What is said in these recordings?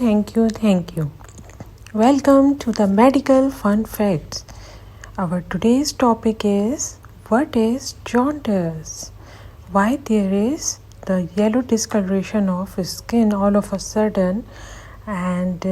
thank you. Welcome to the Medical Fun Facts. Our today's topic is what is jaundice? Why there is the yellow discoloration of skin all of a sudden, and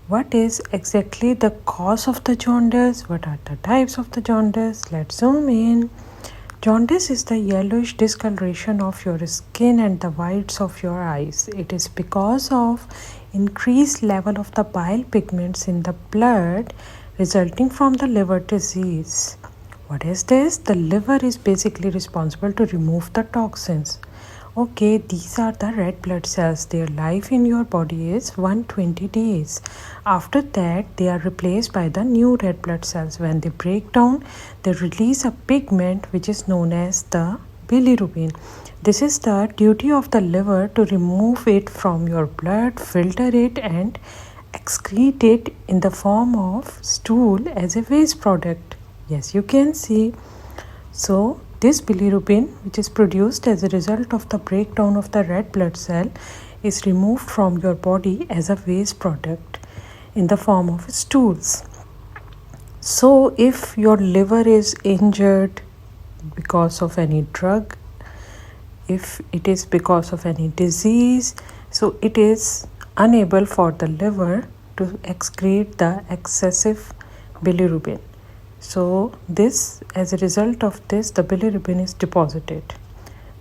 what is exactly the cause of the jaundice? What are the types of the jaundice? Let's zoom in. Jaundice is the yellowish discoloration of your skin and the whites of your eyes. It is because of increased level of the bile pigments in the blood resulting from the liver disease. What is this? The liver is basically responsible to remove the toxins. Okay, these are the red blood cells. Their life in your body is 120 days. After that, they are replaced by the new red blood cells. When they break down, they release a pigment which is known as the bilirubin. This is the duty of the liver to remove it from your blood, filter it, and excrete it in the form of stool as a waste product. Yes, you can see. So, this bilirubin, which is produced as a result of the breakdown of the red blood cell, is removed from your body as a waste product in the form of stools. So, if your liver is injured because of any drug, if it is because of any disease, so it is unable for the liver to excrete the excessive bilirubin. So this, as a result of this, the bilirubin is deposited.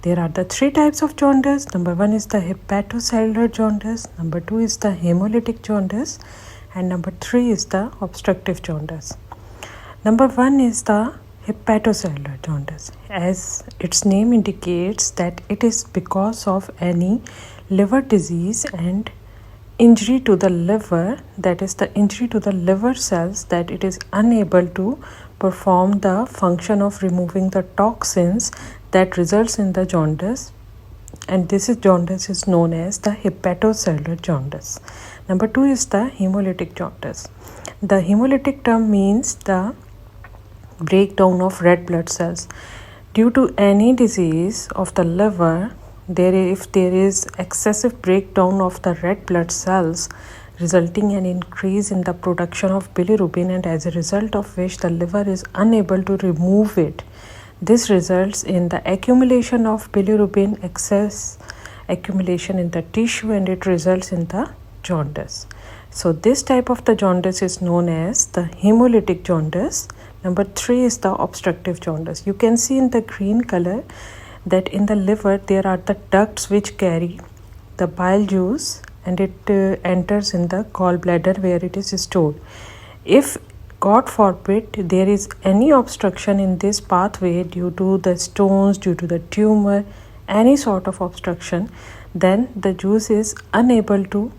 There are the three types of jaundice. Number 1 is the hepatocellular jaundice, number 2 is the hemolytic jaundice, and number 3 is the obstructive jaundice. Number 1 is the hepatocellular jaundice. As its name indicates, that it is because of any liver disease and injury to the liver, that is the injury to the liver cells, that it is unable to perform the function of removing the toxins that results in the jaundice, and this is jaundice is known as the hepatocellular jaundice. Number 2 is the hemolytic jaundice. The hemolytic term means the breakdown of red blood cells due to any disease of the liver. If there is excessive breakdown of the red blood cells, resulting in an increase in the production of bilirubin, and as a result of which the liver is unable to remove it. This results in the accumulation of bilirubin, excess accumulation in the tissue, and it results in the jaundice. So this type of the jaundice is known as the hemolytic jaundice. Number 3 is the obstructive jaundice. You can see in the green color that in the liver there are the ducts which carry the bile juice, and it enters in the gallbladder where it is stored. If God forbid there is any obstruction in this pathway due to the stones, due to the tumor, any sort of obstruction, then the juice is unable to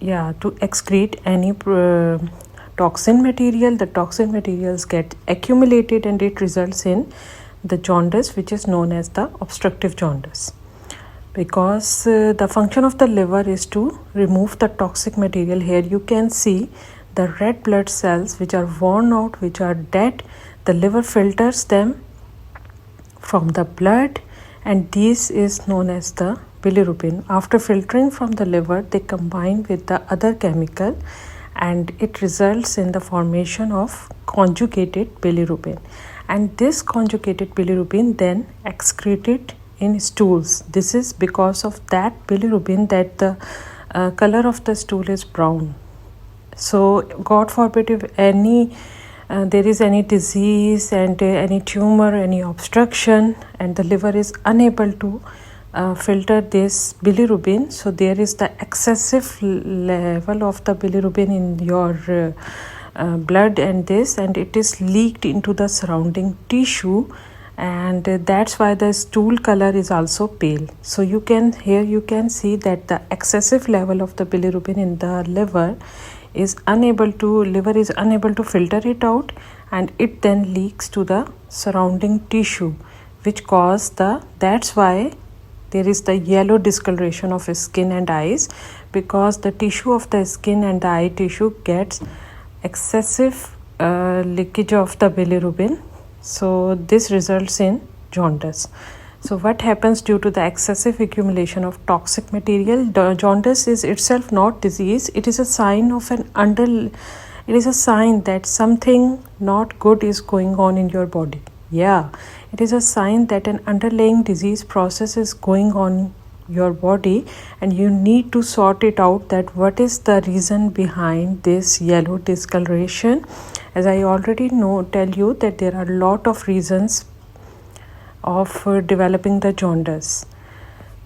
excrete any toxin material. The toxin materials get accumulated and it results in the jaundice, which is known as the obstructive jaundice. Because the function of the liver is to remove the toxic material. Here you can see the red blood cells which are worn out, which are dead. The liver filters them from the blood, and this is known as the bilirubin. After filtering from the liver, they combine with the other chemical, and it results in the formation of conjugated bilirubin, and this conjugated bilirubin then excreted in stools. This is because of that bilirubin that the color of the stool is brown. So God forbid if there is any disease and any tumor, any obstruction, and the liver is unable to filter this bilirubin, so there is the excessive level of the bilirubin in your blood, and it is leaked into the surrounding tissue, and that's why the stool color is also pale. So you can see that the excessive level of the bilirubin in the liver is unable to filter it out, and it then leaks to the surrounding tissue, which that's why there is the yellow discoloration of skin and eyes, because the tissue of the skin and the eye tissue gets excessive leakage of the bilirubin. So this results in jaundice. So what happens due to the excessive accumulation of toxic material? Jaundice is itself not disease. It is a sign of it is a sign that something not good is going on in your body. Yeah, it is a sign that an underlying disease process is going on your body, and you need to sort it out, that what is the reason behind this yellow discoloration. As I already tell you that there are a lot of reasons of developing the jaundice.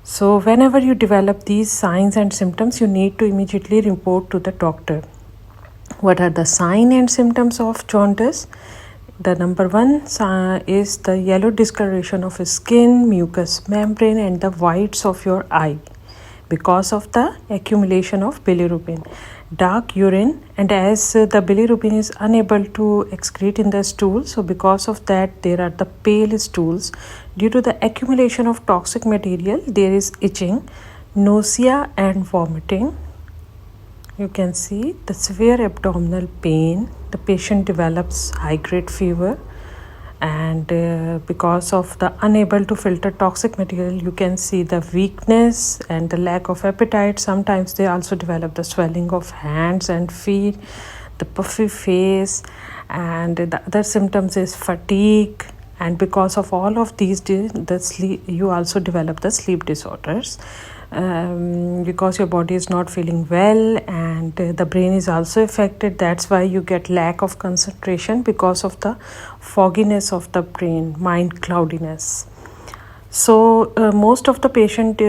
So whenever you develop these signs and symptoms, you need to immediately report to the doctor. What are the signs and symptoms of jaundice? The number one is the yellow discoloration of skin, mucous membrane, and the whites of your eye because of the accumulation of bilirubin. Dark urine, and as the bilirubin is unable to excrete in the stool, so because of that there are the pale stools. Due to the accumulation of toxic material, there is itching, nausea and vomiting. You can see the severe abdominal pain. The patient develops high-grade fever, and because of the unable to filter toxic material, you can see the weakness and the lack of appetite. Sometimes they also develop the swelling of hands and feet, the puffy face, and the other symptoms is fatigue. And because of all of these, you also develop the sleep disorders. Because your body is not feeling well, and the brain is also affected. That's why you get lack of concentration because of the fogginess of the brain, mind cloudiness. So most of the patient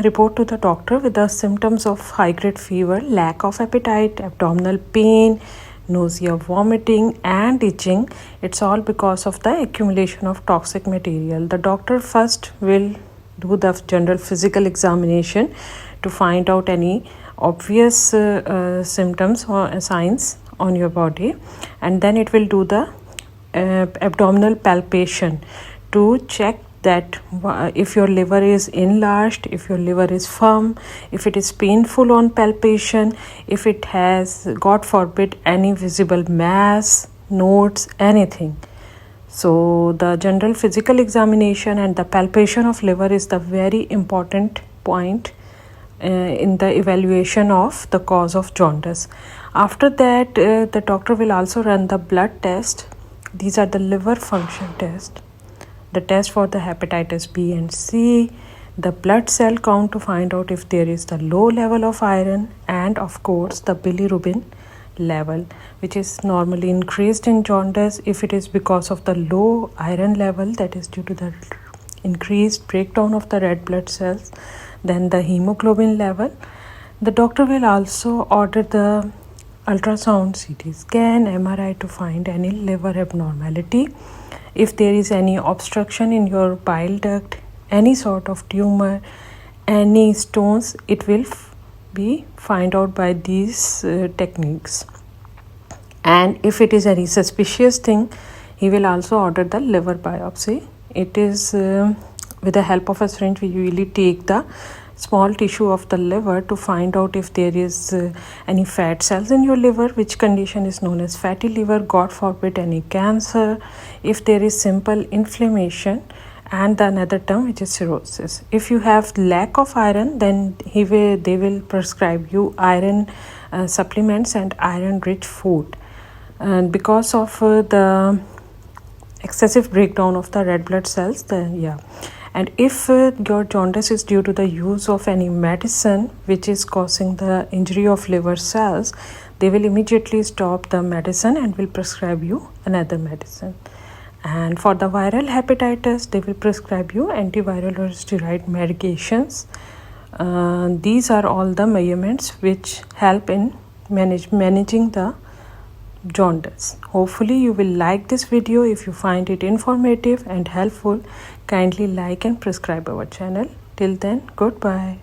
report to the doctor with the symptoms of high-grade fever, lack of appetite, abdominal pain, nausea, vomiting and itching. It's all because of the accumulation of toxic material. The doctor first will do the general physical examination to find out any obvious symptoms or signs on your body, and then it will do the abdominal palpation to check that if your liver is enlarged, if your liver is firm, if it is painful on palpation, if it has, God forbid, any visible mass, nodes, anything. So the general physical examination and the palpation of liver is the very important point in the evaluation of the cause of jaundice. After that, the doctor will also run the blood test. These are the liver function test, the test for the hepatitis B and C, the blood cell count to find out if there is the low level of iron, and of course the bilirubin level, which is normally increased in jaundice. If it is because of the low iron level, that is due to the increased breakdown of the red blood cells, then the hemoglobin level. The doctor will also order the ultrasound, CT scan, MRI to find any liver abnormality. If there is any obstruction in your bile duct, any sort of tumor, any stones, it will be find out by these techniques. And if it is any suspicious thing, he will also order the liver biopsy. It is with the help of a syringe, we usually take the small tissue of the liver to find out if there is any fat cells in your liver, which condition is known as fatty liver, God forbid any cancer, if there is simple inflammation, and the another term which is cirrhosis. If you have lack of iron, then they will prescribe you iron supplements and iron rich food. And because of the excessive breakdown of the red blood cells, and if your jaundice is due to the use of any medicine which is causing the injury of liver cells, they will immediately stop the medicine and will prescribe you another medicine. And for the viral hepatitis, they will prescribe you antiviral or steroid medications. These are all the measurements which help in managing the jaundice. Hopefully you will like this video. If you find it informative and helpful, kindly like and subscribe our channel. Till then, goodbye.